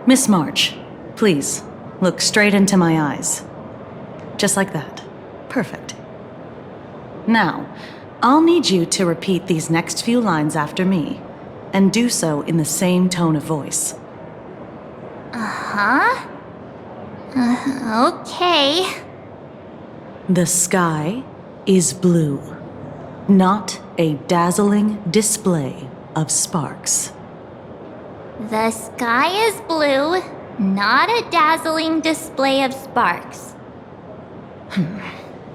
Miss March, please, look straight into my eyes. Just like that. Perfect. Now, I'll need you to repeat these next few lines after me, and do so in the same tone of voice. Okay. The sky is blue, not a dazzling display of sparks. The sky is blue, not a dazzling display of sparks.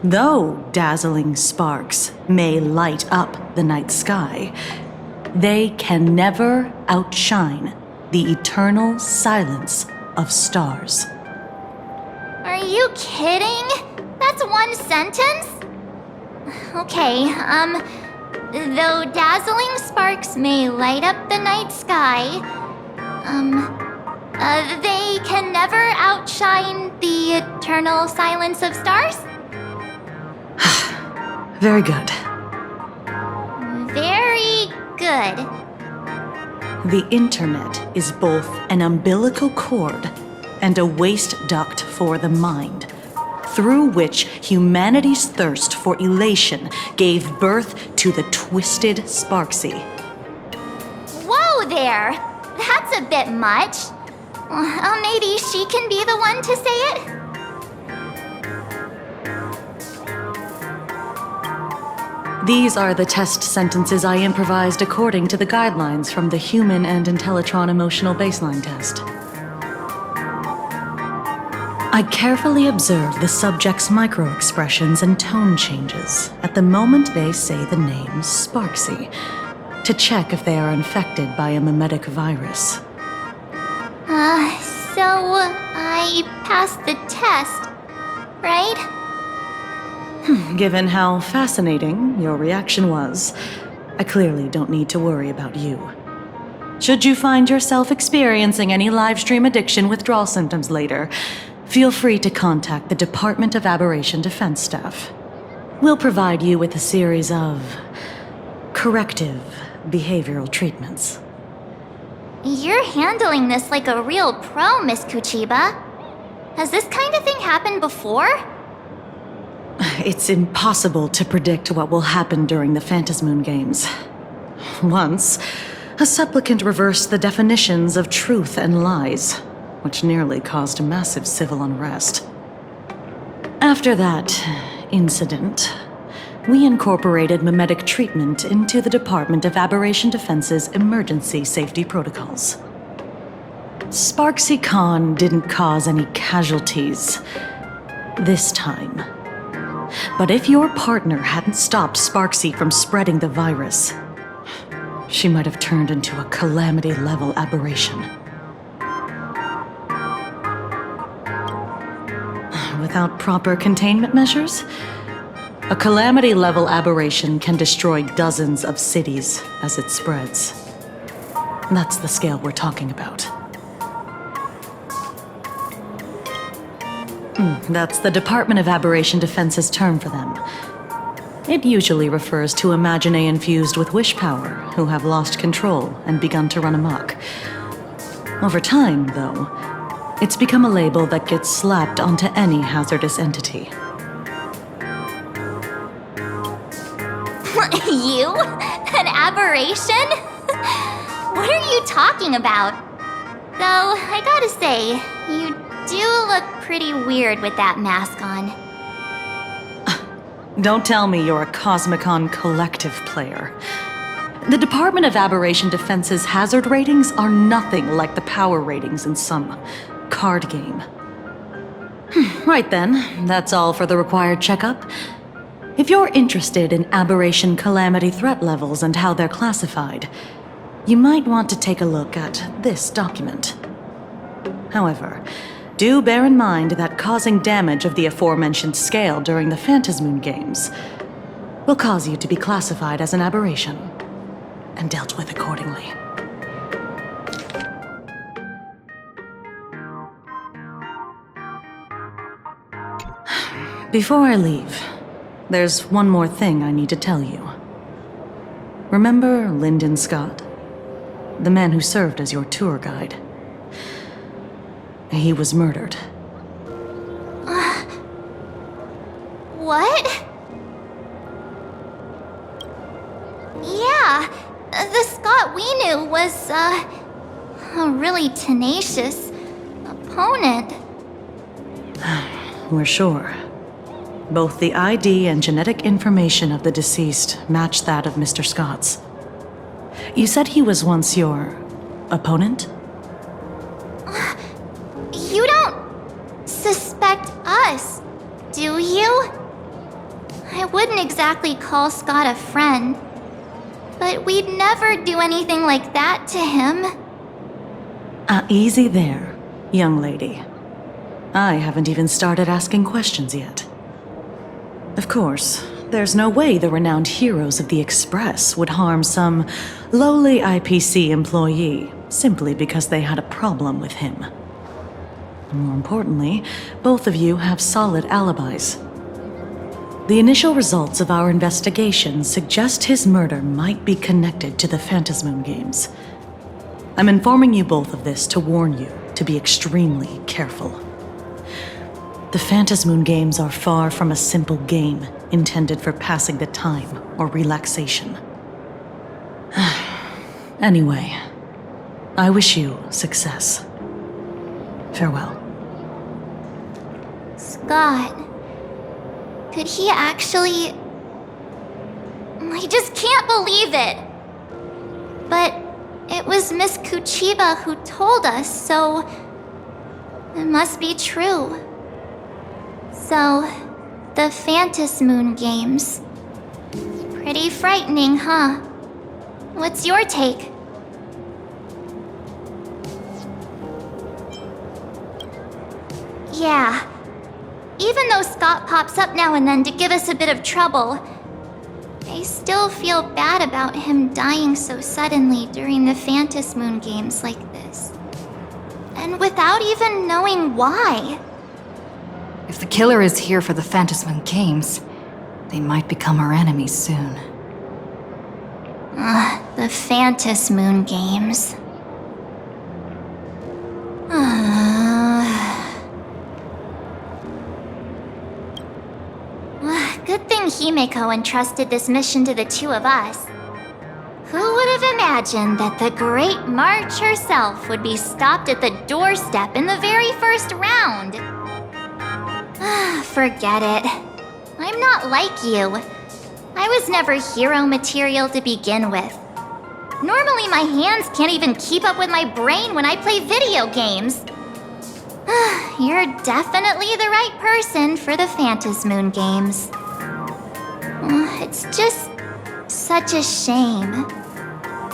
Though dazzling sparks may light up the night sky, they can never outshine the eternal silence of stars. Are you kidding? That's one sentence? Okay, though dazzling sparks may light up the night sky, they can never outshine the eternal silence of stars? Very good. Very good. The internet is both an umbilical cord and a waste duct for the mind, through which humanity's thirst for elation gave birth to the twisted Sparksy. Whoa there! That's a bit much. Maybe she can be the one to say it? These are the test sentences I improvised according to the guidelines from the Human and Intellitron Emotional Baseline Test. I carefully observe the subject's micro-expressions and tone changes at the moment they say the name Sparksy, to check if they are infected by a mimetic virus. So I passed the test, right? Given how fascinating your reaction was, I clearly don't need to worry about you. Should you find yourself experiencing any livestream addiction withdrawal symptoms later, feel free to contact the Department of Aberration Defense staff. We'll provide you with a series of corrective behavioral treatments. You're handling this like a real pro, Miss Kuchiba. Has this kind of thing happened before? It's impossible to predict what will happen during the Phantasmoon Games. Once, a supplicant reversed the definitions of truth and lies, which nearly caused massive civil unrest. After that incident, we incorporated mimetic treatment into the Department of Aberration Defense's emergency safety protocols. Sparksy Khan didn't cause any casualties this time. But if your partner hadn't stopped Sparksy from spreading the virus, she might have turned into a calamity-level aberration. Without proper containment measures, a calamity-level aberration can destroy dozens of cities as it spreads. That's the scale we're talking about. That's the Department of Aberration Defense's term for them. It usually refers to Imaginae infused with wish power who have lost control and begun to run amok. Over time, though, it's become a label that gets slapped onto any hazardous entity. You? An aberration? What are you talking about? Though, I gotta say, you do look pretty weird with that mask on. Don't tell me you're a Cosmicon collective player. The Department of Aberration Defense's hazard ratings are nothing like the power ratings in some card game. Right then, that's all for the required checkup. If you're interested in aberration calamity threat levels and how they're classified, you might want to take a look at this document. However, do bear in mind that causing damage of the aforementioned scale during the Phantasmoon Games will cause you to be classified as an aberration and dealt with accordingly. Before I leave, there's one more thing I need to tell you. Remember Lyndon Scott? The man who served as your tour guide? He was murdered. What? Yeah, the Scott we knew was, a really tenacious opponent. We're sure. Both the ID and genetic information of the deceased match that of Mr. Scott's. You said he was once your opponent? You don't suspect us, do you? I wouldn't exactly call Scott a friend, but we'd never do anything like that to him. Easy there, young lady. I haven't even started asking questions yet. Of course, there's no way the renowned heroes of the Express would harm some lowly IPC employee simply because they had a problem with him. More importantly, both of you have solid alibis. The initial results of our investigation suggest his murder might be connected to the Phantasmoon Games. I'm informing you both of this to warn you to be extremely careful. The Phantasmoon Games are far from a simple game intended for passing the time or relaxation. Anyway, I wish you success. Farewell. Scott. Could he actually... I just can't believe it! But it was Miss Kuchiba who told us, so... it must be true. So, the Phantasmoon Games. Pretty frightening, huh? What's your take? Yeah. Even though Scott pops up now and then to give us a bit of trouble, I still feel bad about him dying so suddenly during the Phantasmoon Games like this. And without even knowing why. If the killer is here for the Phantasmoon Games, they might become our enemies soon. The Phantasmoon Games. Good thing Himeko entrusted this mission to the two of us. Who would have imagined that the Great March herself would be stopped at the doorstep in the very first round? Forget it. I'm not like you. I was never hero material to begin with. Normally my hands can't even keep up with my brain when I play video games. You're definitely the right person for the Phantasmoon Games. It's just such a shame.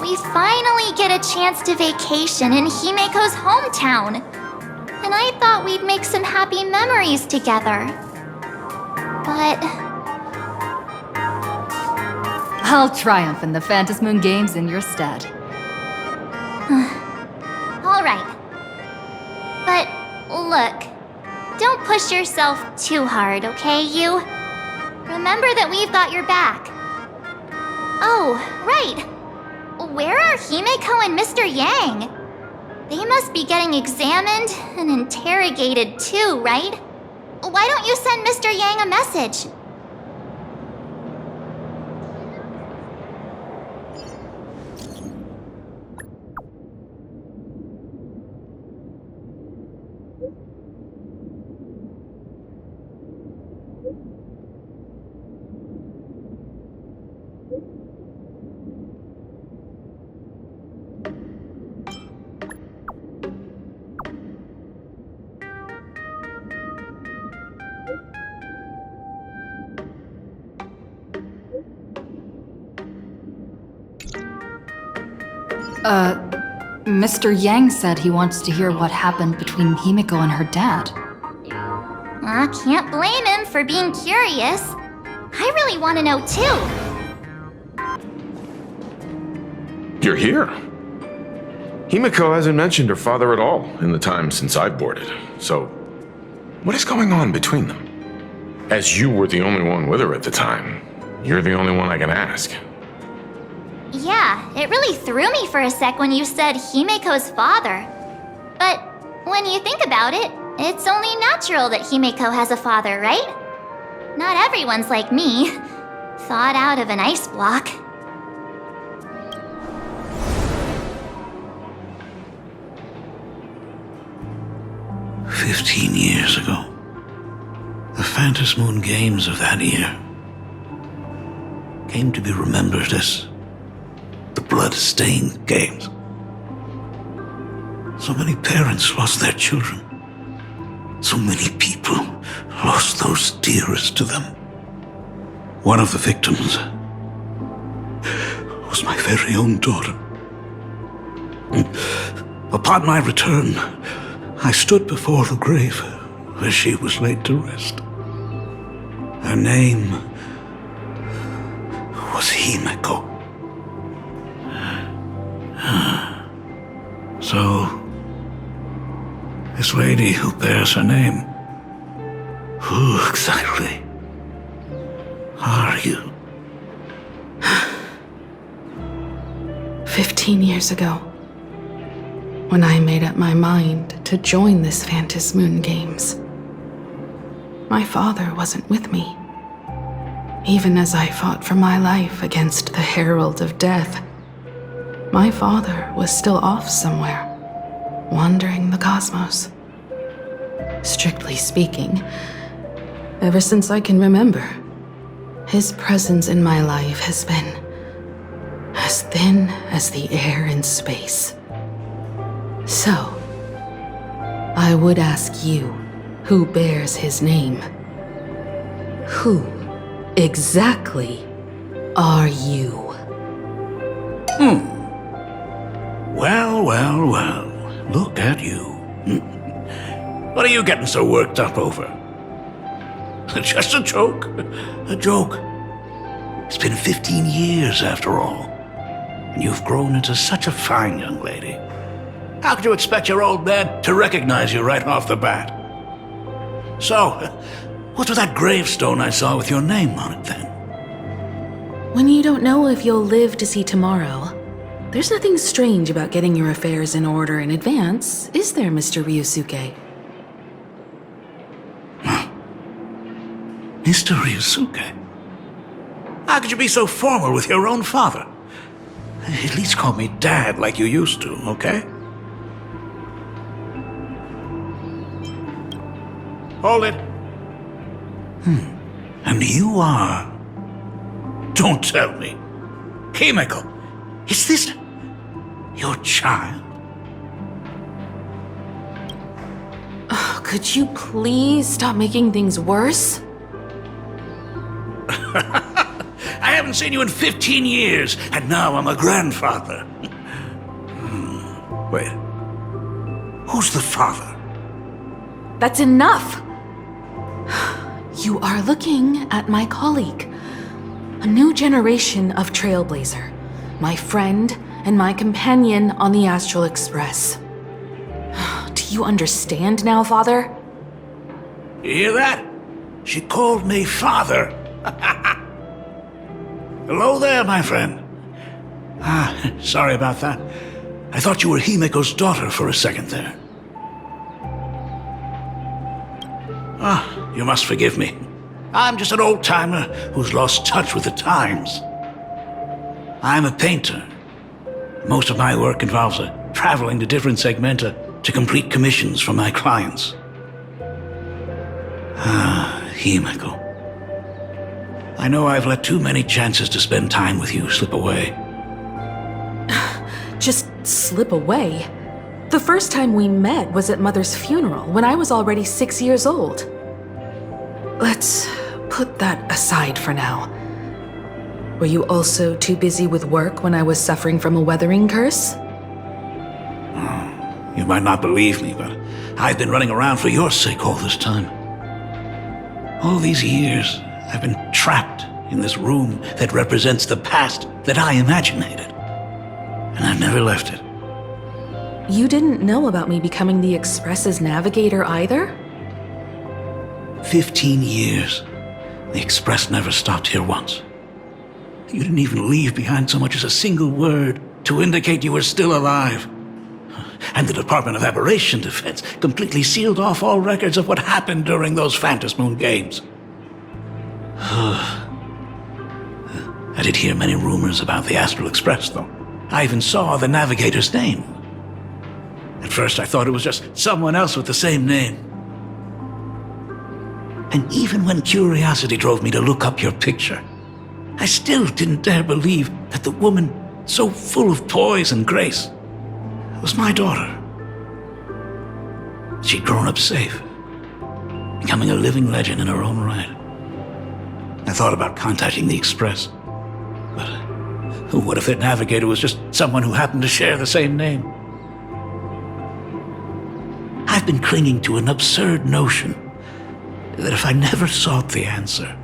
We finally get a chance to vacation in Himeko's hometown. And I thought we'd make some happy memories together. But... I'll triumph in the Phantasmoon Games in your stead. All right. But look, don't push yourself too hard, okay, you? Remember that we've got your back. Oh, right. Where are Himeko and Mr. Yang? They must be getting examined and interrogated too, right? Why don't you send Mr. Yang a message? Mr. Yang said he wants to hear what happened between Himeko and her dad. I can't blame him for being curious. I really want to know too. You're here. Himeko hasn't mentioned her father at all in the time since I've boarded. So, what is going on between them? As you were the only one with her at the time, you're the only one I can ask. Yeah, it really threw me for a sec when you said Himeko's father. But When you think about it, it's only natural that Himeko has a father, right? Not everyone's like me, thawed out of an ice block. "15 years ago, the Phantasmoon Games of that year came to be remembered as the Blood-Stained Games. So many parents lost their children. So many people lost those dearest to them. One of the victims was my very own daughter. Upon my return, I stood before the grave where she was laid to rest. Her name was Himeko. So, this lady who bears her name, who exactly are you? 15 years ago, when I made up my mind to join this Phantasmoon Games, my father wasn't with me. Even as I fought for my life against the Herald of Death, my father was still off somewhere, wandering the cosmos. Strictly speaking, ever since I can remember, his presence in my life has been as thin as the air in space. So, I would ask you, who bears his name, who exactly are you? Well, look at you. What are you getting so worked up over? Just a joke. A joke. It's been 15 years after all, and you've grown into such a fine young lady. How could you expect your old man to recognize you right off the bat? So, what's with that gravestone I saw with your name on it then? When you don't know if you'll live to see tomorrow, there's nothing strange about getting your affairs in order in advance, is there, Mr. Ryusuke? Mr. Ryusuke? How could you be so formal with your own father? At least call me Dad like you used to, okay? Hold it. And you are... Don't tell me. Himeko, is this your child? Oh, could you please stop making things worse? I haven't seen you in 15 years, and now I'm a grandfather. Wait. Who's the father? That's enough! You are looking at my colleague, a new generation of trailblazer, my friend and my companion on the Astral Express. Do you understand now, Father? You hear that? She called me father. Hello there, my friend. Sorry about that. I thought you were Himeko's daughter for a second there. You must forgive me. I'm just an old-timer who's lost touch with the times. I'm a painter. Most of my work involves traveling to different segmenta to complete commissions for my clients. Himeko. I know I've let too many chances to spend time with you slip away. Just slip away? The first time we met was at Mother's funeral, when I was already 6 years old. Let's put that aside for now. Were you also too busy with work when I was suffering from a weathering curse? You might not believe me, but I've been running around for your sake all this time. All these years, I've been trapped in this room that represents the past that I imaginated. And I've never left it. You didn't know about me becoming the Express's navigator either? 15 years. The Express never stopped here once. You didn't even leave behind so much as a single word to indicate you were still alive. And the Department of Aberration Defense completely sealed off all records of what happened during those Phantasmoon games. I did hear many rumors about the Astral Express, though. I even saw the navigator's name. At first, I thought it was just someone else with the same name. And even when curiosity drove me to look up your picture, I still didn't dare believe that the woman so full of poise and grace was my daughter. She'd grown up safe, becoming a living legend in her own right. I thought about contacting the Express, but what if their navigator was just someone who happened to share the same name? I've been clinging to an absurd notion that if I never sought the answer,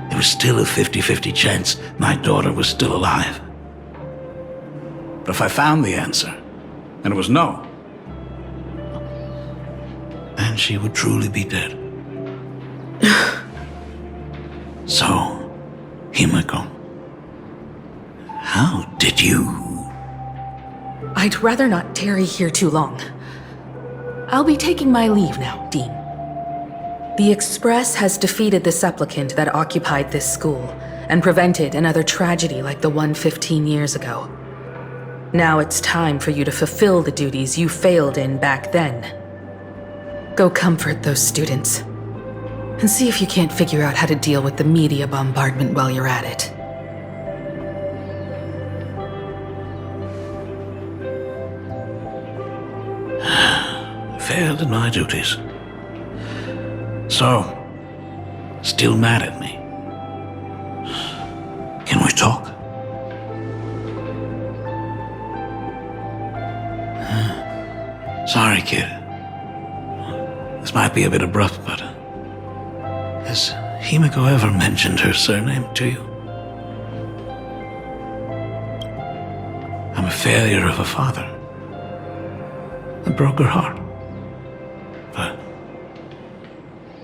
there was still a 50-50 chance my daughter was still alive. But if I found the answer, and it was no, then she would truly be dead. So, Himiko, how did you... I'd rather not tarry here too long. I'll be taking my leave now, Dean. The Express has defeated the supplicant that occupied this school and prevented another tragedy like the one 15 years ago. Now it's time for you to fulfill the duties you failed in back then. Go comfort those students, and see if you can't figure out how to deal with the media bombardment while you're at it. Failed in my duties. So, still mad at me. Can we talk? Sorry, kid. This might be a bit abrupt, but... has Himiko ever mentioned her surname to you? I'm a failure of a father. I broke her heart. But...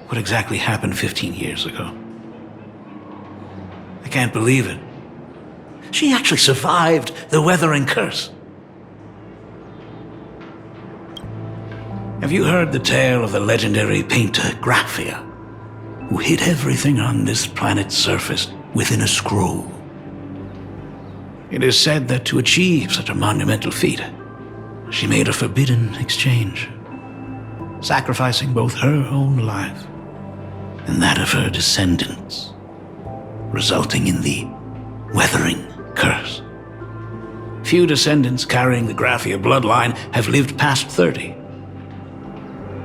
what exactly happened 15 years ago? I can't believe it. She actually survived the weathering curse. Have you heard the tale of the legendary painter Graphia, who hid everything on this planet's surface within a scroll? It is said that to achieve such a monumental feat, she made a forbidden exchange, sacrificing both her own life and that of her descendants, resulting in the weathering curse. Few descendants carrying the Graphia bloodline have lived past 30.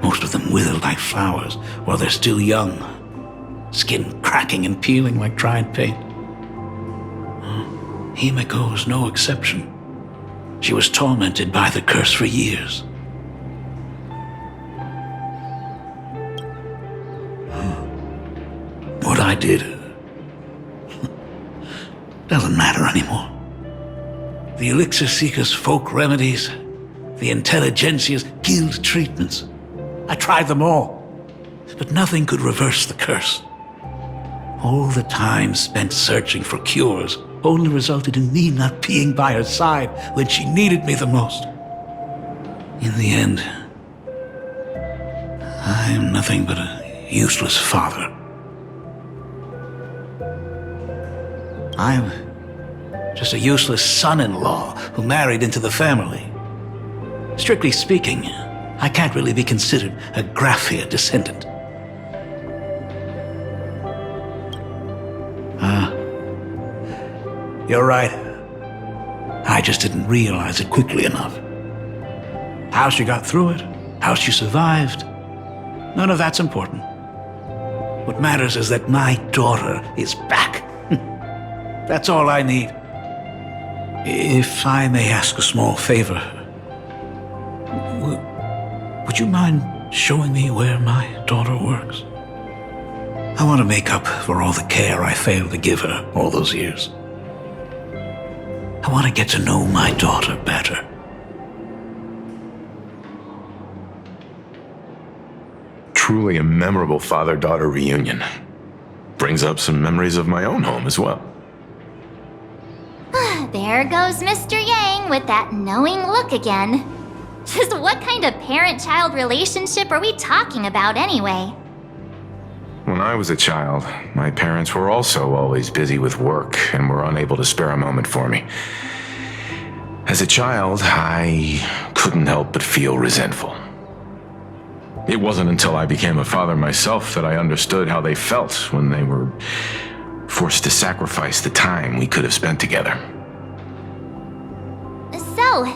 Most of them wither like flowers while they're still young, skin cracking and peeling like dried paint. Himiko is no exception. She was tormented by the curse for years. What I did doesn't matter anymore. The Elixir Seekers' folk remedies, the Intelligentsia's guild treatments, I tried them all, but nothing could reverse the curse. All the time spent searching for cures only resulted in me not being by her side when she needed me the most. In the end, I am nothing but a useless father. I'm just a useless son-in-law who married into the family. Strictly speaking, I can't really be considered a Graphia descendant. You're right. I just didn't realize it quickly enough. How she got through it, how she survived, none of that's important. What matters is that my daughter is back. That's all I need. If I may ask a small favor, would you mind showing me where my daughter works? I want to make up for all the care I failed to give her all those years. I want to get to know my daughter better. Truly a memorable father-daughter reunion. Brings up some memories of my own home as well. There goes Mr. Yang with that knowing look again. Just what kind of parent-child relationship are we talking about anyway? When I was a child, my parents were also always busy with work and were unable to spare a moment for me. As a child, I couldn't help but feel resentful. It wasn't until I became a father myself that I understood how they felt when they were forced to sacrifice the time we could have spent together. So,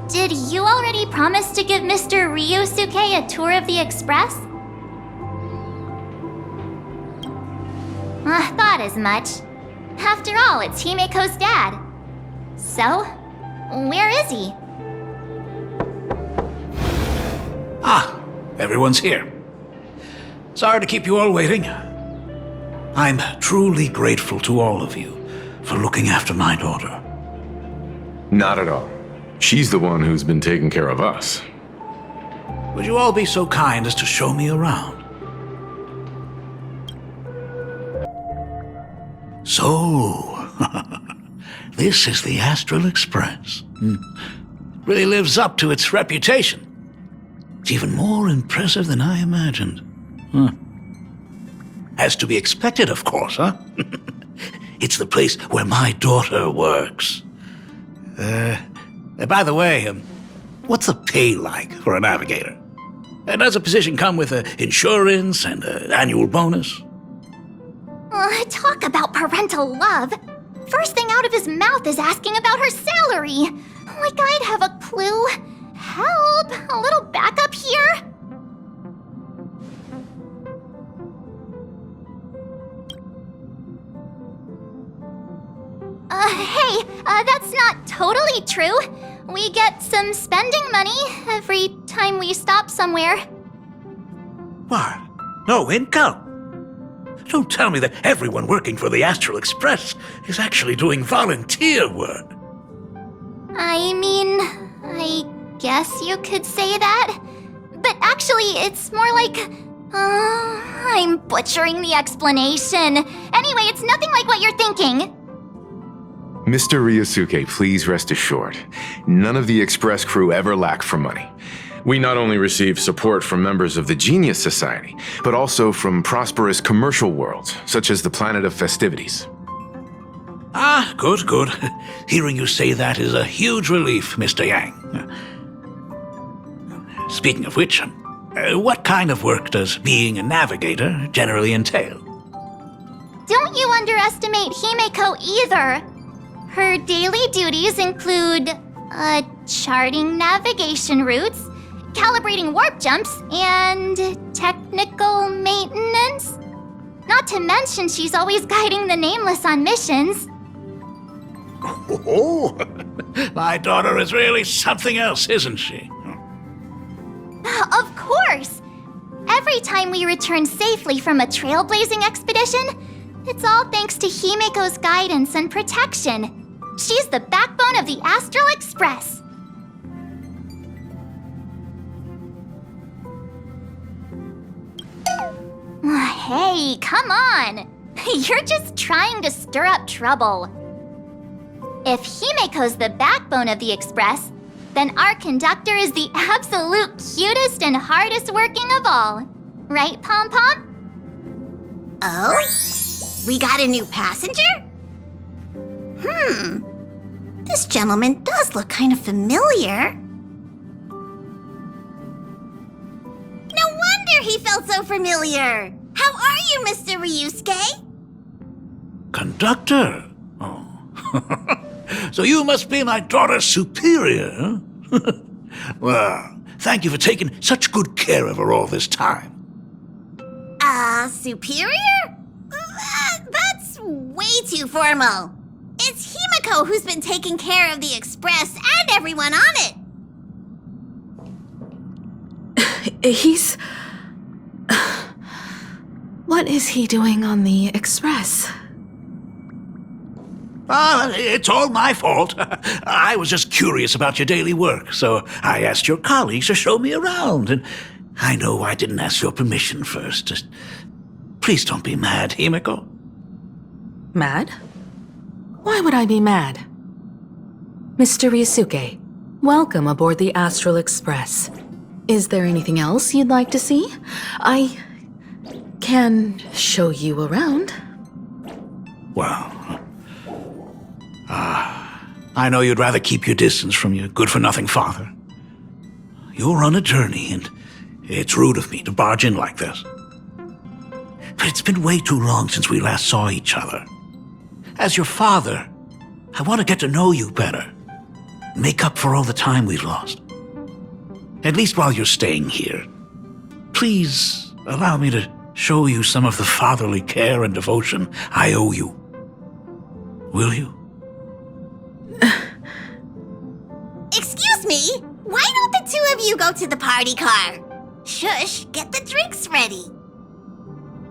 did you already promise to give Mr. Ryusuke a tour of the Express? Thought as much. After all, it's Himeko's dad. So, where is he? Ah, everyone's here. Sorry to keep you all waiting. I'm truly grateful to all of you for looking after my daughter. Not at all. She's the one who's been taking care of us. Would you all be so kind as to show me around? So, this is the Astral Express. Really lives up to its reputation. It's even more impressive than I imagined. As to be expected, of course, huh? It's the place where my daughter works. By the way, what's the pay like for a navigator? Does a position come with insurance and an annual bonus? Talk about parental love. First thing out of his mouth is asking about her salary. Like I'd have a clue. Help! A little backup here? Hey, that's not totally true. We get some spending money every time we stop somewhere. What? No income? Don't tell me that everyone working for the Astral Express is actually doing volunteer work. I mean, I guess you could say that. But actually, it's more like... I'm butchering the explanation. Anyway, it's nothing like what you're thinking. Mr. Ryusuke, please rest assured, none of the Express crew ever lack for money. We not only receive support from members of the Genius Society, but also from prosperous commercial worlds, such as the Planet of Festivities. Ah, good, good. Hearing you say that is a huge relief, Mr. Yang. Speaking of which, what kind of work does being a navigator generally entail? Don't you underestimate Himeko either. Her daily duties include, charting navigation routes, calibrating warp jumps, and technical maintenance. Not to mention she's always guiding the Nameless on missions. Oh, my daughter is really something else, isn't she? Of course! Every time we return safely from a trailblazing expedition, it's all thanks to Himeko's guidance and protection. She's the backbone of the Astral Express. Hey, come on! You're just trying to stir up trouble. If Himeko's the backbone of the Express, then our conductor is the absolute cutest and hardest working of all. Right, Pom Pom? Oh? We got a new passenger? This gentleman does look kind of familiar. No wonder he felt so familiar! How are you, Mr. Ryusuke? Conductor? Oh. So you must be my daughter's superior, huh? Well, thank you for taking such good care of her all this time. Superior? That's way too formal. It's Himeko who's been taking care of the Express and everyone on it. He's... What is he doing on the Express? It's all my fault. I was just curious about your daily work, so I asked your colleagues to show me around. And I know I didn't ask your permission first. Just please don't be mad, Himeko. Mad? Why would I be mad? Mr. Ryusuke, Welcome aboard the Astral Express. Is there anything else you'd like to see? I can show you around. Well, I know you'd rather keep your distance from your good-for-nothing father. You're on a journey, and it's rude of me to barge in like this. But it's been way too long since we last saw each other. As your father, I want to get to know you better. Make up for all the time we've lost. At least while you're staying here. Please allow me to show you some of the fatherly care and devotion I owe you. Will you? Excuse me? Why don't the two of you go to the party car? Shush, get the drinks ready.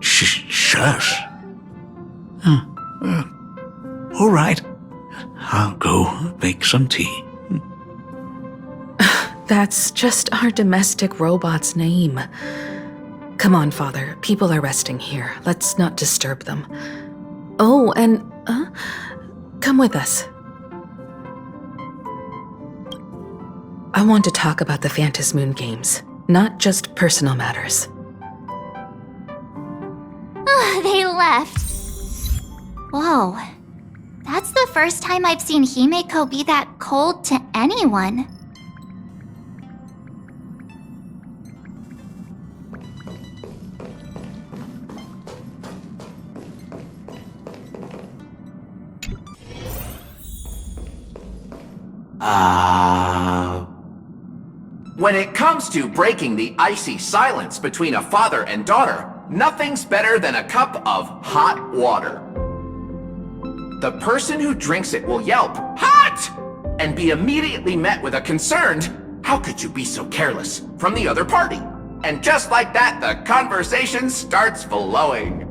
Shush. All right. I'll go make some tea. That's just our domestic robot's name. Come on, Father. People are resting here. Let's not disturb them. Oh, and come with us. I want to talk about the Phantasmoon Games, not just personal matters. They left. Whoa. That's the first time I've seen Himeko be that cold to anyone. When it comes to breaking the icy silence between a father and daughter, nothing's better than a cup of hot water. The person who drinks it will yelp, "Hot!" and be immediately met with a concerned, "How could you be so careless?" from the other party. And just like that, the conversation starts flowing.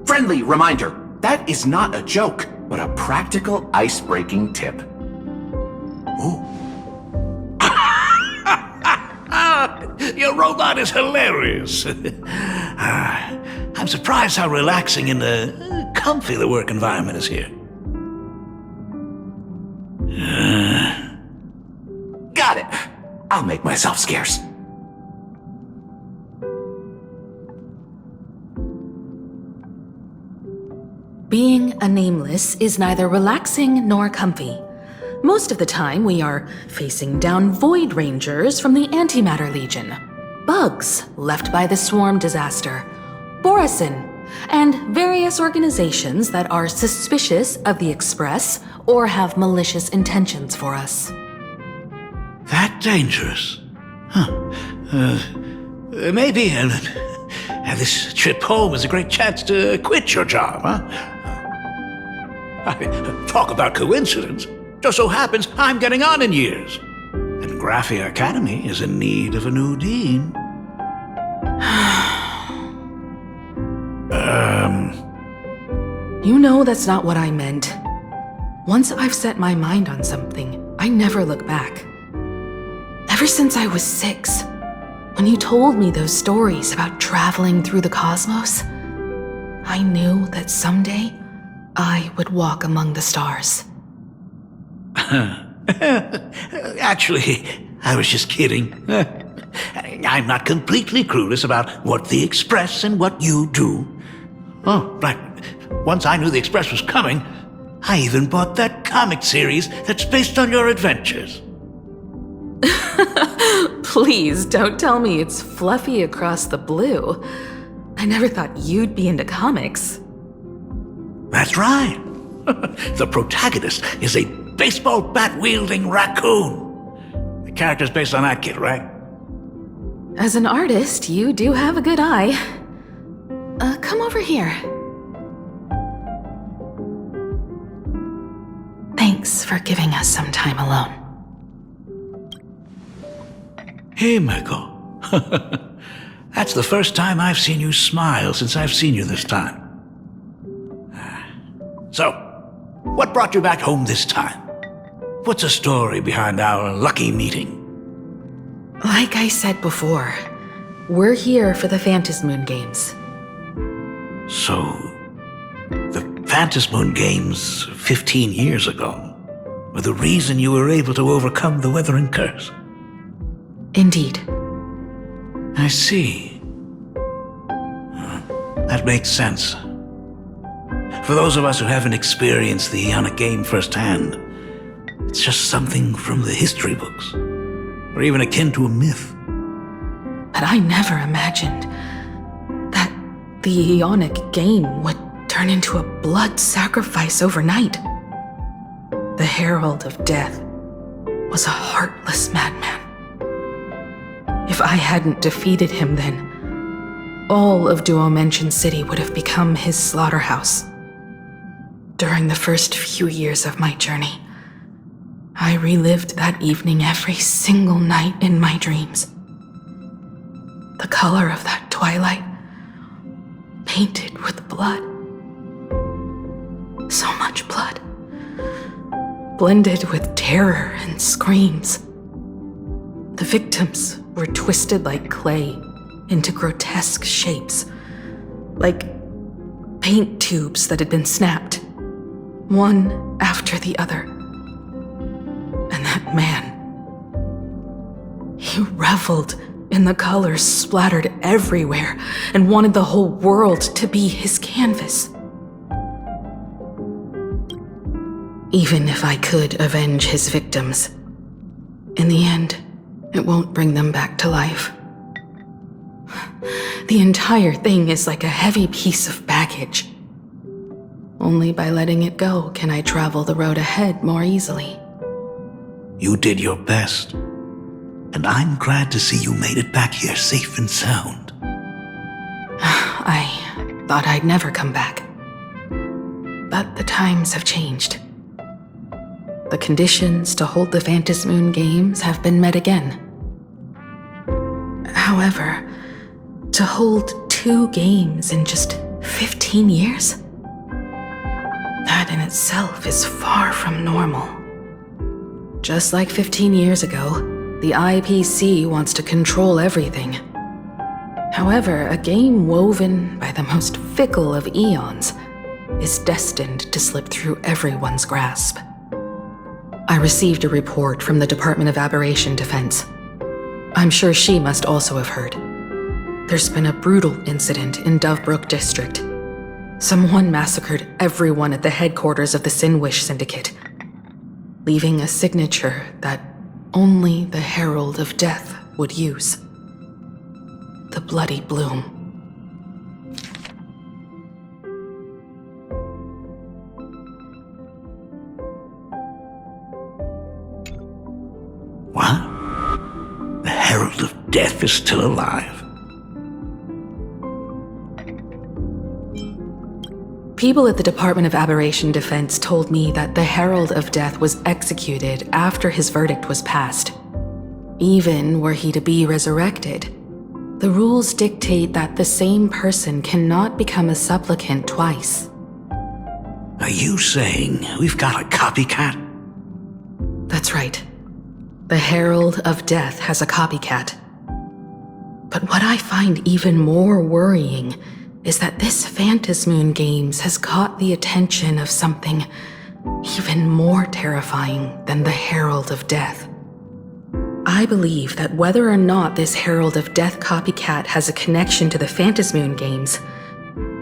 Friendly reminder, that is not a joke, but a practical ice-breaking tip. Ooh. Your robot is hilarious. I'm surprised how relaxing and comfy the work environment is here. Got it. I'll make myself scarce. Being a nameless is neither relaxing nor comfy. Most of the time, we are facing down Void Rangers from the Antimatter Legion, bugs left by the Swarm disaster, Borisin, and various organizations that are suspicious of the Express or have malicious intentions for us. That dangerous? Huh. Maybe this trip home is a great chance to quit your job, huh? Talk about coincidence. Just so happens I'm getting on in years. And Graphia Academy is in need of a new dean. You know that's not what I meant. Once I've set my mind on something, I never look back. Ever since I was 6, when you told me those stories about traveling through the cosmos, I knew that someday I would walk among the stars. Actually, I was just kidding. I'm not completely clueless about what the Express and what you do. Oh, right. Once I knew the Express was coming, I even bought that comic series that's based on your adventures. Please don't tell me it's fluffy across the blue. I never thought you'd be into comics. That's right. The protagonist is a baseball bat-wielding raccoon. The character's based on that kid, right? As an artist, you do have a good eye. Come over here. Thanks for giving us some time alone. Hey, Michael. That's the first time I've seen you smile since I've seen you this time. So, what brought you back home this time? What's the story behind our lucky meeting? Like I said before, we're here for the Phantasmoon Games. So, the Phantasmoon Games 15 years ago. were the reason you were able to overcome the Weathering Curse. Indeed. I see. That makes sense. For those of us who haven't experienced the Ionic game firsthand, it's just something from the history books, or even akin to a myth. But I never imagined that the Ionic game would turn into a blood sacrifice overnight. The Herald of Death was a heartless madman. If I hadn't defeated him then, all of Duomension City would have become his slaughterhouse. During the first few years of my journey, I relived that evening every single night in my dreams. The color of that twilight, painted with blood. So much blood, blended with terror and screams. The victims were twisted like clay into grotesque shapes, like paint tubes that had been snapped, one after the other. And that man, he reveled in the colors splattered everywhere and wanted the whole world to be his canvas. Even if I could avenge his victims, in the end, it won't bring them back to life. The entire thing is like a heavy piece of baggage. Only by letting it go can I travel the road ahead more easily. You did your best, and I'm glad to see you made it back here safe and sound. I thought I'd never come back. But the times have changed. The conditions to hold the Phantasmoon Games have been met again. However, to hold 2 games in just 15 years? That in itself is far from normal. Just like 15 years ago, the IPC wants to control everything. However, a game woven by the most fickle of eons is destined to slip through everyone's grasp. I received a report from the Department of Aberration Defense. I'm sure she must also have heard. There's been a brutal incident in Dovebrook District. Someone massacred everyone at the headquarters of the Sinwish Syndicate, leaving a signature that only the Herald of Death would use. The Bloody Bloom. What? The Herald of Death is still alive. People at the Department of Aberration Defense told me that the Herald of Death was executed after his verdict was passed. Even were he to be resurrected, the rules dictate that the same person cannot become a supplicant twice. Are you saying we've got a copycat? That's right. The Herald of Death has a copycat. But what I find even more worrying is that this Phantasmoon Games has caught the attention of something even more terrifying than the Herald of Death. I believe that whether or not this Herald of Death copycat has a connection to the Phantasmoon Games,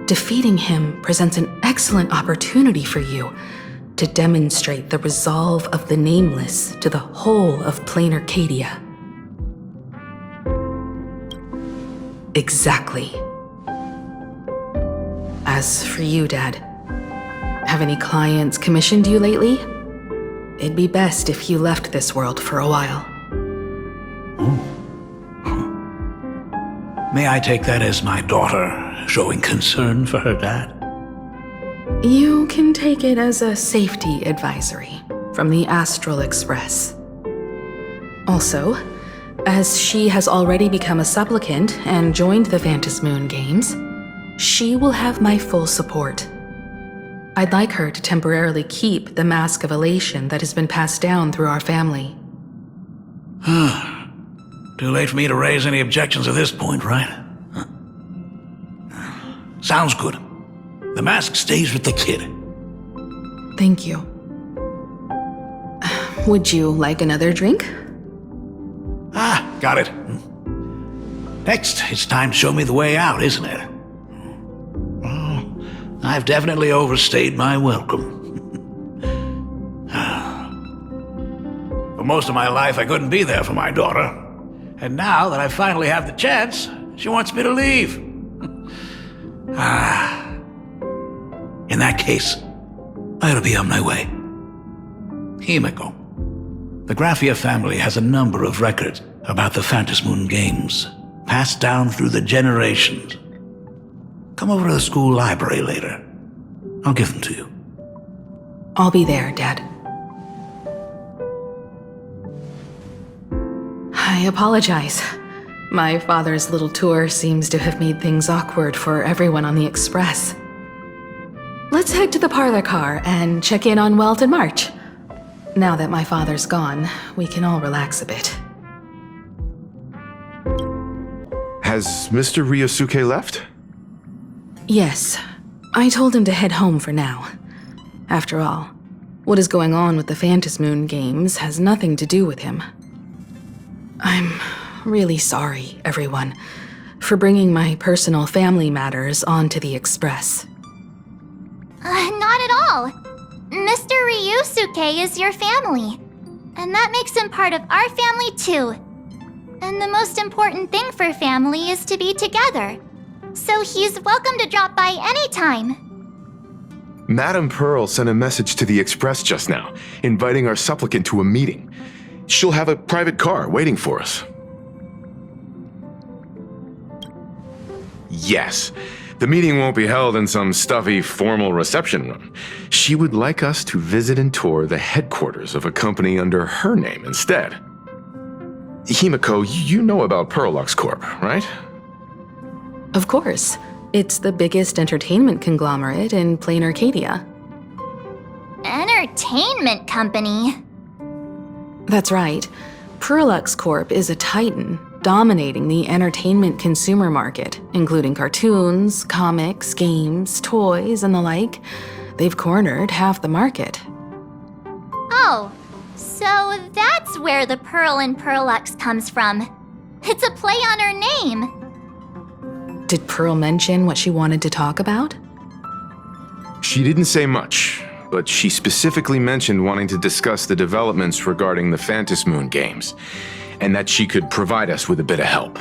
defeating him presents an excellent opportunity for you to demonstrate the resolve of the Nameless to the whole of Planarcadia. Exactly. As for you, Dad, have any clients commissioned you lately? It'd be best if you left this world for a while. May I take that as my daughter showing concern for her dad? You can take it as a safety advisory from the Astral Express. Also, as she has already become a supplicant and joined the Phantasmoon Games, she will have my full support. I'd like her to temporarily keep the mask of elation that has been passed down through our family. Too late for me to raise any objections at this point, right? Sounds good. The mask stays with the kid. Thank you. Would you like another drink? Ah, got it. Next, it's time to show me the way out, isn't it? Well, I've definitely overstayed my welcome. For most of my life, I couldn't be there for my daughter. And now that I finally have the chance, she wants me to leave. In that case, I ought to be on my way. Himeko. The Graphia family has a number of records about the Phantasmoon games, passed down through the generations. Come over to the school library later. I'll give them to you. I'll be there, Dad. I apologize. My father's little tour seems to have made things awkward for everyone on the express. Let's head to the parlor car and check in on Welt and March. Now that my father's gone, we can all relax a bit. Has Mr. Ryosuke left? Yes, I told him to head home for now. After all, what is going on with the Phantasmoon games has nothing to do with him. I'm really sorry, everyone, for bringing my personal family matters onto the express. Not at all. Mr. Ryosuke is your family. And that makes him part of our family too. And the most important thing for family is to be together. So he's welcome to drop by anytime. Madame Pearl sent a message to the Express just now, inviting our supplicant to a meeting. She'll have a private car waiting for us. Yes, the meeting won't be held in some stuffy, formal reception room. She would like us to visit and tour the headquarters of a company under her name instead. Himeko, you know about Pearlux Corp, right? Of course. It's the biggest entertainment conglomerate in Planarcadia. Entertainment company? That's right. Pearlux Corp is a titan, dominating the entertainment consumer market, including cartoons, comics, games, toys, and the like. They've cornered half the market. Oh, so that's where the Pearl in Pearlux comes from. It's a play on her name. Did Pearl mention what she wanted to talk about? She didn't say much, but she specifically mentioned wanting to discuss the developments regarding the Phantasmoon games, and that she could provide us with a bit of help.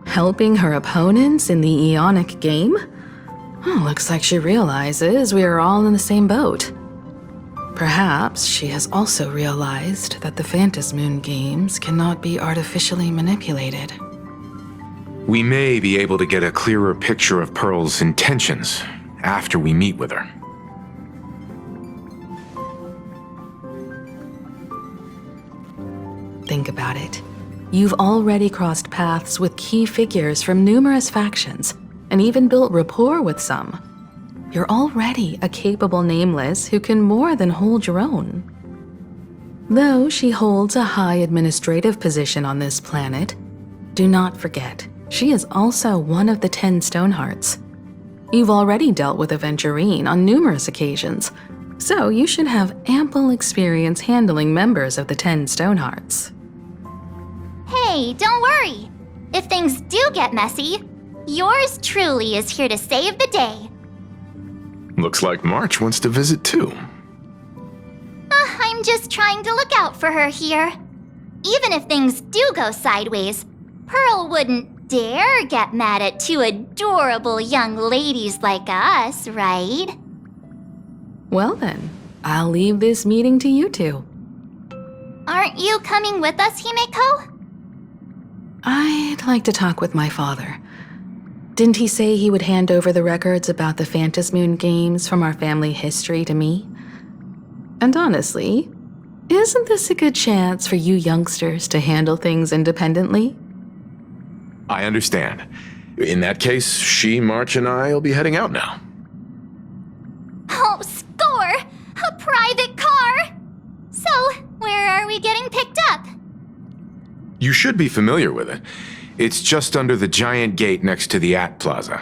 Helping her opponents in the Eonic game? Oh, looks like she realizes we are all in the same boat. Perhaps she has also realized that the Phantasmoon games cannot be artificially manipulated. We may be able to get a clearer picture of Pearl's intentions after we meet with her. Think about it. You've already crossed paths with key figures from numerous factions, and even built rapport with some. You're already a capable nameless who can more than hold your own. Though she holds a high administrative position on this planet, do not forget, she is also one of the 10 Stonehearts. You've already dealt with Aventurine on numerous occasions, so you should have ample experience handling members of the 10 Stonehearts. Hey, don't worry. If things do get messy, yours truly is here to save the day. Looks like March wants to visit too. I'm just trying to look out for her here. Even if things do go sideways, Pearl wouldn't dare get mad at two adorable young ladies like us, right? Well then, I'll leave this meeting to you two. Aren't you coming with us, Himeko? I'd like to talk with my father. Didn't he say he would hand over the records about the Phantasmoon games from our family history to me? And honestly, isn't this a good chance for you youngsters to handle things independently? I understand. In that case, she, March, and I will be heading out now. Oh, score! A private car! So, where are we getting picked up? You should be familiar with it. It's just under the giant gate next to the At Plaza.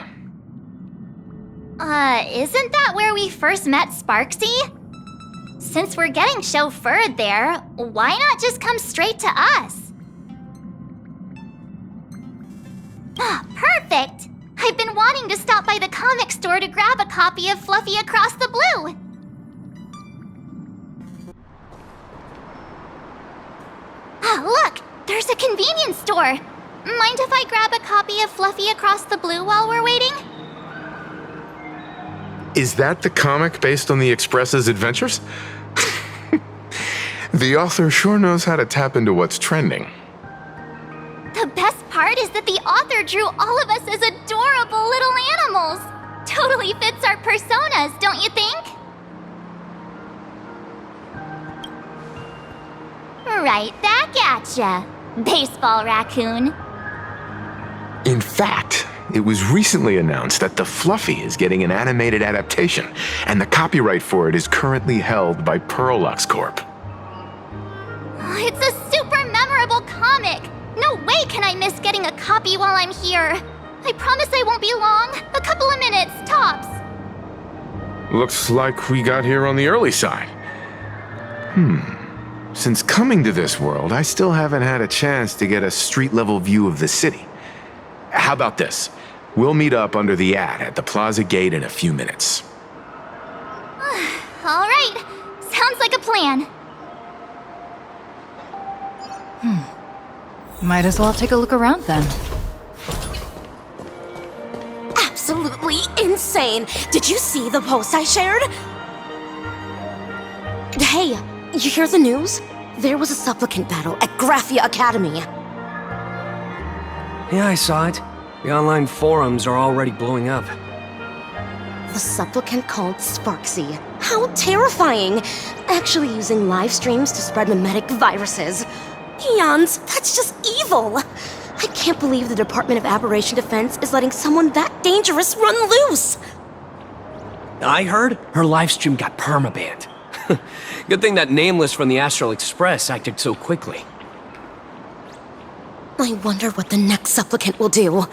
Isn't that where we first met Sparksy? Since we're getting chauffeured there, why not just come straight to us? Ah, perfect! I've been wanting to stop by the comic store to grab a copy of Fluffy Across the Blue. Ah, look! There's a convenience store! Mind if I grab a copy of Fluffy Across the Blue while we're waiting? Is that the comic based on the Express's adventures? The author sure knows how to tap into what's trending. The best part is that the author drew all of us as adorable little animals. Totally fits our personas, don't you think? Right back at ya, baseball raccoon. In fact, it was recently announced that the Fluffy is getting an animated adaptation, and the copyright for it is currently held by Pearlux Corp. It's a super memorable comic. No way can I miss getting a copy while I'm here. I promise I won't be long. A couple of minutes, tops. Looks like we got here on the early side. Since coming to this world, I still haven't had a chance to get a street-level view of the city. How about this? We'll meet up under the ad at the plaza gate in a few minutes. All right. Sounds like a plan. Might as well take a look around then. Absolutely insane! Did you see the post I shared? Hey, you hear the news? There was a supplicant battle at Graphia Academy. Yeah, I saw it. The online forums are already blowing up. The supplicant called Sparksy. How terrifying! Actually using live streams to spread mimetic viruses. Eons, that's just evil! I can't believe the Department of Aberration Defense is letting someone that dangerous run loose! I heard her livestream got permabanned. Good thing that Nameless from the Astral Express acted so quickly. I wonder what the next supplicant will do.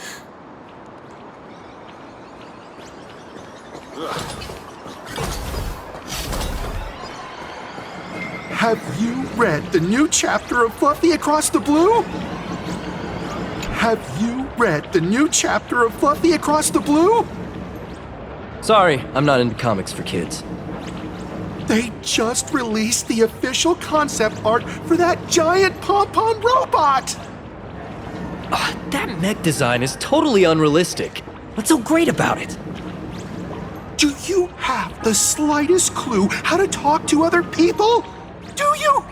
Have you read the new chapter of Fluffy Across the Blue? Have you read the new chapter of Fluffy Across the Blue? Sorry, I'm not into comics for kids. They just released the official concept art for that giant pom-pom robot! That mech design is totally unrealistic. What's so great about it? Do you have the slightest clue how to talk to other people? Do you?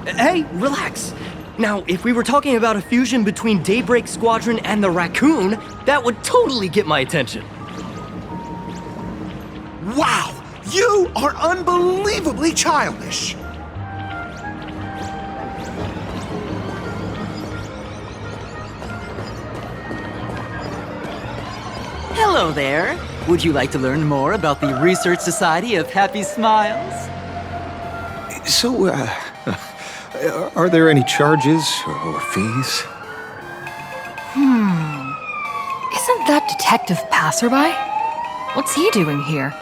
Hey, relax. Now, if we were talking about a fusion between Daybreak Squadron and the Raccoon, that would totally get my attention. Wow! You are unbelievably childish! Hello there. Would you like to learn more about the Research Society of Happy Smiles? So, are there any charges or fees? Isn't that Detective Passerby? What's he doing here?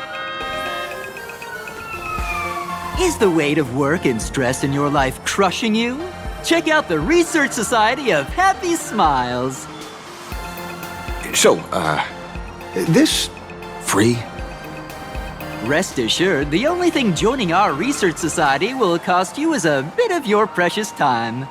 Is the weight of work and stress in your life crushing you? Check out the Research Society of Happy Smiles. So, this free? Rest assured, the only thing joining our Research Society will cost you is a bit of your precious time.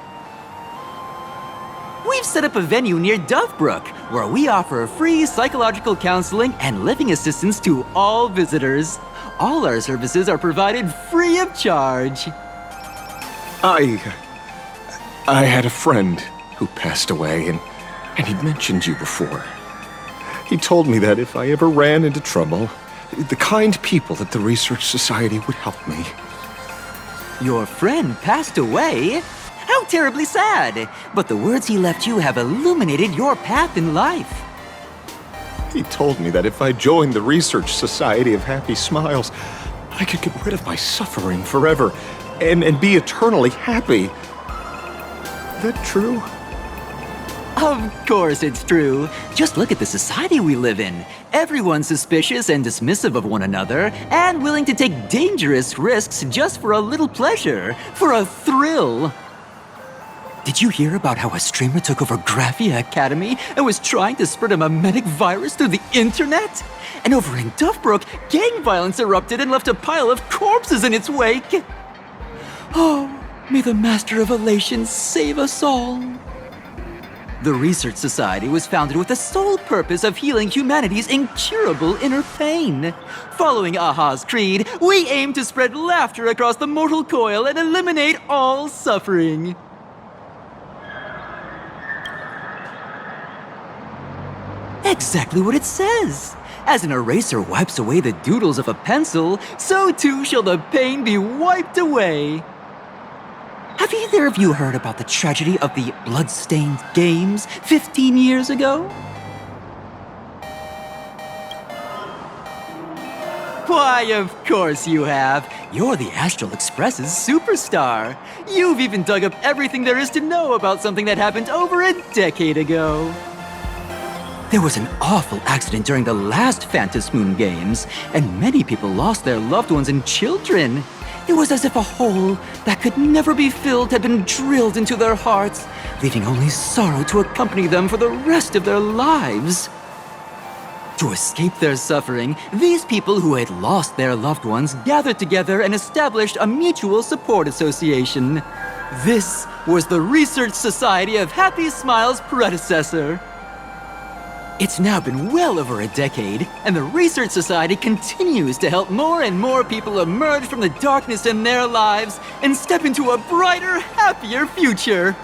We've set up a venue near Dovebrook, where we offer free psychological counseling and living assistance to all visitors. All our services are provided free of charge. I had a friend who passed away, and he mentioned you before. He told me that if I ever ran into trouble, the kind people at the Research Society would help me. Your friend passed away? How terribly sad! But the words he left you have illuminated your path in life. He told me that if I joined the Research Society of Happy Smiles, I could get rid of my suffering forever and be eternally happy. That true? Of course it's true. Just look at the society we live in. Everyone's suspicious and dismissive of one another, and willing to take dangerous risks just for a little pleasure, for a thrill. Did you hear about how a streamer took over Graphia Academy and was trying to spread a memetic virus through the internet? And over in Duffbrook, gang violence erupted and left a pile of corpses in its wake. Oh, may the Master of Elation save us all. The Research Society was founded with the sole purpose of healing humanity's incurable inner pain. Following Aha's creed, we aim to spread laughter across the mortal coil and eliminate all suffering. Exactly what it says. As an eraser wipes away the doodles of a pencil, so too shall the pain be wiped away. Have either of you heard about the tragedy of the Bloodstained Games 15 years ago? Why, of course you have. You're the Astral Express's superstar. You've even dug up everything there is to know about something that happened over a decade ago. There was an awful accident during the last Phantom Moon Games, and many people lost their loved ones and children. It was as if a hole that could never be filled had been drilled into their hearts, leaving only sorrow to accompany them for the rest of their lives. To escape their suffering, these people who had lost their loved ones gathered together and established a mutual support association. This was the Research Society of Happy Smile's predecessor. It's now been well over a decade, and the Research Society continues to help more and more people emerge from the darkness in their lives and step into a brighter, happier future.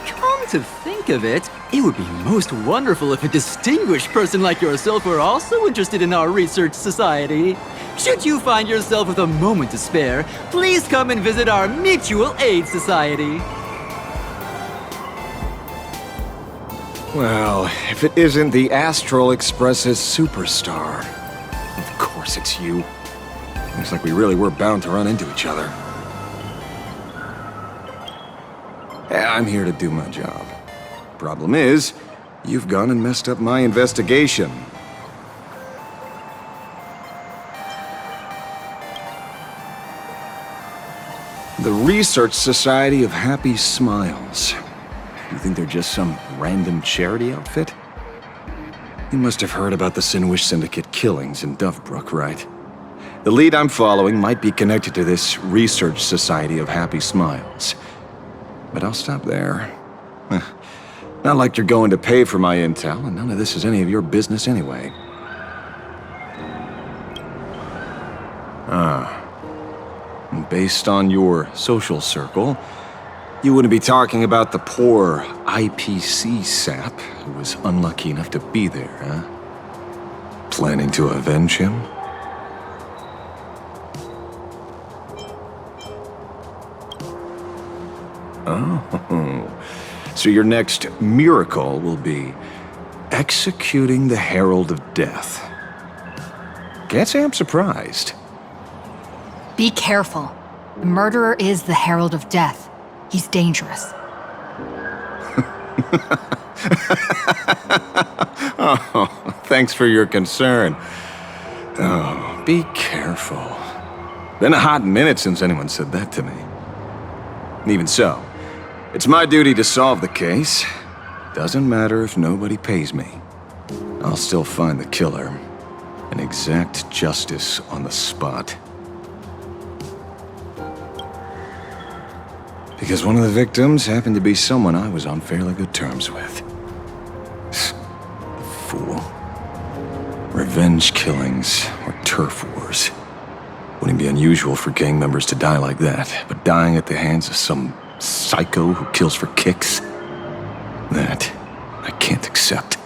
Come to think of it, it would be most wonderful if a distinguished person like yourself were also interested in our Research Society. Should you find yourself with a moment to spare, please come and visit our Mutual Aid Society. Well, if it isn't the Astral Express's superstar. Of course it's you. Looks like we really were bound to run into each other. I'm here to do my job. Problem is, you've gone and messed up my investigation. The Research Society of Happy Smiles. You think they're just some random charity outfit? You must have heard about the Sinwish Syndicate killings in Duffbrook, right? The lead I'm following might be connected to this Research Society of Happy Smiles. But I'll stop there. Not like you're going to pay for my intel, and none of this is any of your business anyway. Based on your social circle, you wouldn't be talking about the poor IPC sap who was unlucky enough to be there, huh? Planning to avenge him? Oh, so your next miracle will be executing the Herald of Death. Can't say I'm surprised. Be careful. The murderer is the Herald of Death. He's dangerous. Oh, thanks for your concern. Oh, be careful. Been a hot minute since anyone said that to me. Even so, it's my duty to solve the case. Doesn't matter if nobody pays me. I'll still find the killer and exact justice on the spot. Because one of the victims happened to be someone I was on fairly good terms with. Fool. Revenge killings or turf wars. Wouldn't be unusual for gang members to die like that, but dying at the hands of some psycho who kills for kicks? That I can't accept.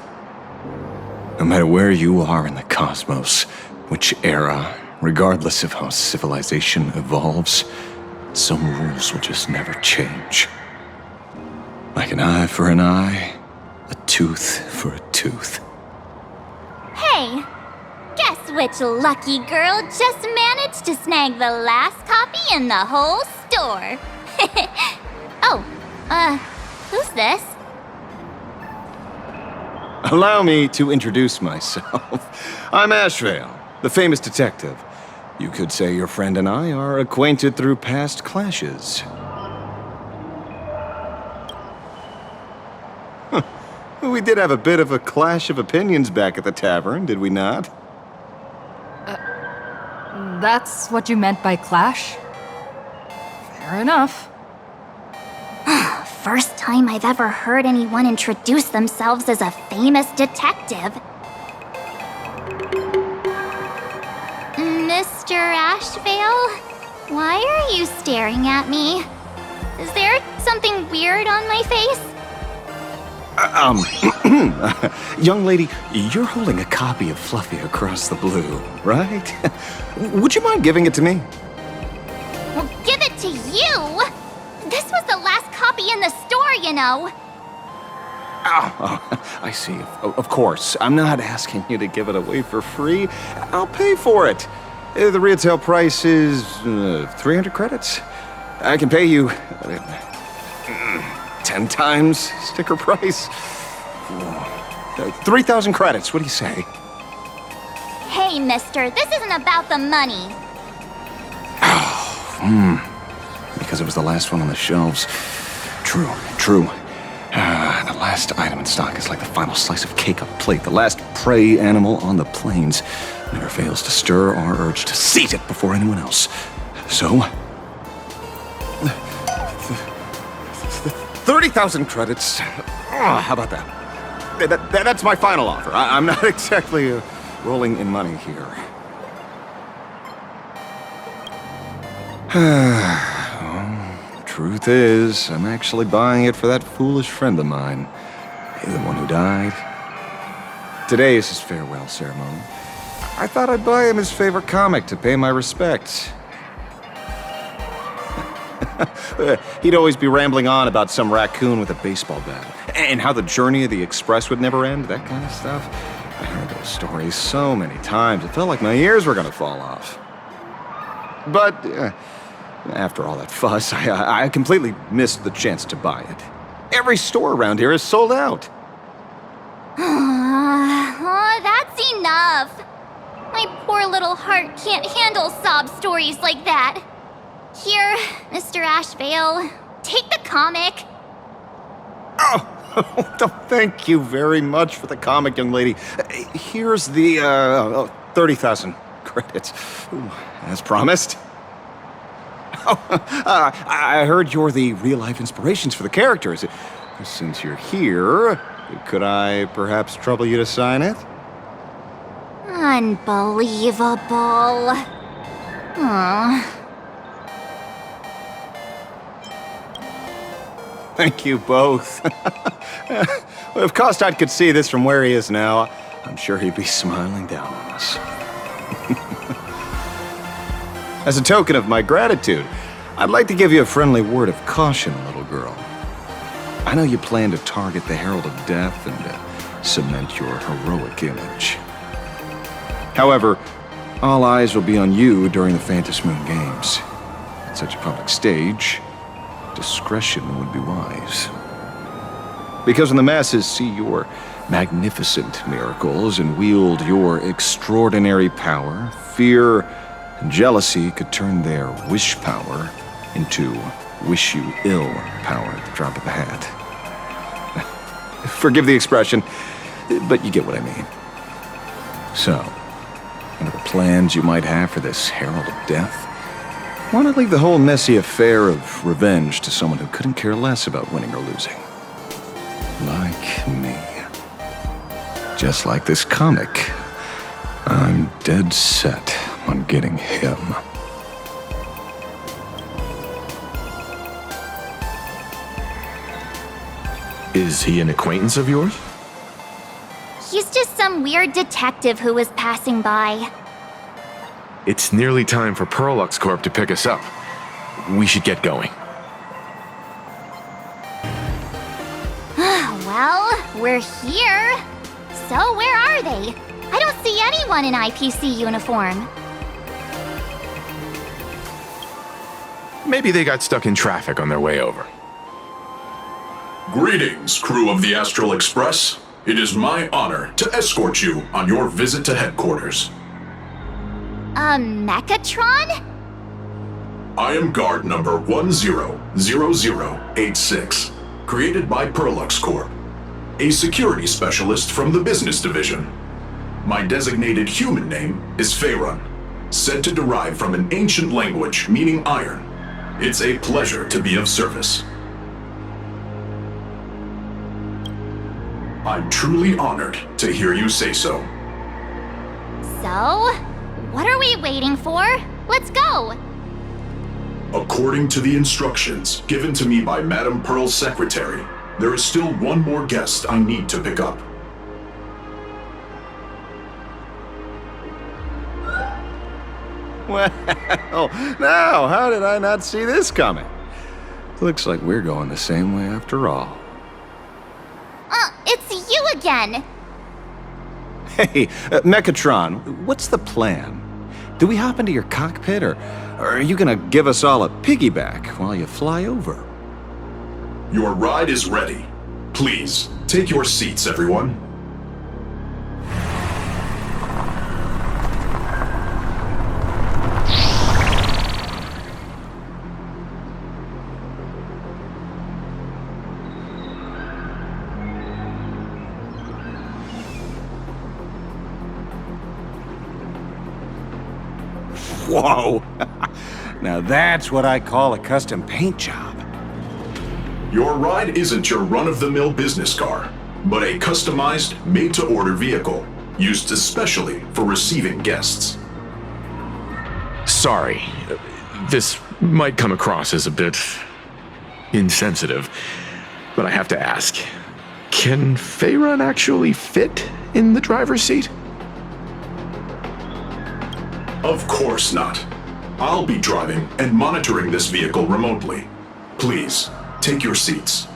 No matter where you are in the cosmos, which era, regardless of how civilization evolves, some rules will just never change. Like an eye for an eye, a tooth for a tooth. Hey, guess which lucky girl just managed to snag the last copy in the whole store? Oh, who's this? Allow me to introduce myself. I'm Ashvale, the famous detective. You could say your friend and I are acquainted through past clashes. Huh. We did have a bit of a clash of opinions back at the tavern, did we not? That's what you meant by clash? Fair enough. First time I've ever heard anyone introduce themselves as a famous detective. Mr. Ashvale? Why are you staring at me? Is there something weird on my face? Young lady, you're holding a copy of Fluffy Across the Blue, right? Would you mind giving it to me? Well, give it to you? This was the last copy in the store, you know. Oh, I see. Of course. I'm not asking you to give it away for free. I'll pay for it. The retail price is 300 credits. I can pay you 10 times sticker price. 3,000 credits. What do you say? Hey, mister, this isn't about the money. Because it was the last one on the shelves. True. The last item in stock is like the final slice of cake on a plate. The last prey animal on the plains never fails to stir our urge to seize it before anyone else. So, 30,000 credits. How about that? That's my final offer. I'm not exactly rolling in money here. Truth is, I'm actually buying it for that foolish friend of mine. The one who died. Today is his farewell ceremony. I thought I'd buy him his favorite comic to pay my respects. He'd always be rambling on about some raccoon with a baseball bat, and how the journey of the express would never end, that kind of stuff. I heard those stories so many times, it felt like my ears were gonna fall off. But, after all that fuss, I completely missed the chance to buy it. Every store around here is sold out. Oh, that's enough. My poor little heart can't handle sob stories like that. Here, Mr. Ashvale, take the comic. Oh, thank you very much for the comic, young lady. Here's the 30,000 credits, as promised. I heard you're the real-life inspirations for the characters. Since you're here, could I perhaps trouble you to sign it? Unbelievable. Aww. Thank you both. If Kostad could see this from where he is now, I'm sure he'd be smiling down on us. As a token of my gratitude, I'd like to give you a friendly word of caution, little girl. I know you plan to target the Herald of Death and cement your heroic image. However, all eyes will be on you during the Phantom Moon Games. At such a public stage, discretion would be wise. Because when the masses see your magnificent miracles and wield your extraordinary power, fear and jealousy could turn their wish power into wish you ill power at the drop of a hat. Forgive the expression, but you get what I mean. So, whatever plans you might have for this Herald of Death, why not leave the whole messy affair of revenge to someone who couldn't care less about winning or losing? Like me. Just like this comic, I'm dead set on getting him. Is he an acquaintance of yours? He's just some weird detective who was passing by. It's nearly time for Perlux Corp to pick us up. We should get going. Well, we're here. So where are they? I don't see anyone in IPC uniform. Maybe they got stuck in traffic on their way over. Greetings, crew of the Astral Express. It is my honor to escort you on your visit to headquarters. Mechatron? I am guard number 100086, created by Perlux Corp, a security specialist from the business division. My designated human name is Faerun, said to derive from an ancient language meaning iron. It's a pleasure to be of service. I'm truly honored to hear you say so. So, what are we waiting for? Let's go! According to the instructions given to me by Madame Pearl's secretary, there is still one more guest I need to pick up. Well, now, how did I not see this coming? Looks like we're going the same way after all. It's you again! Hey, Mechatron, what's the plan? Do we hop into your cockpit, or are you gonna give us all a piggyback while you fly over? Your ride is ready. Please, take your seats, everyone. Whoa! Now that's what I call a custom paint job. Your ride isn't your run-of-the-mill business car, but a customized, made-to-order vehicle, used especially for receiving guests. Sorry, this might come across as a bit insensitive, but I have to ask, can Faerun actually fit in the driver's seat? Of course not. I'll be driving and monitoring this vehicle remotely. Please, take your seats.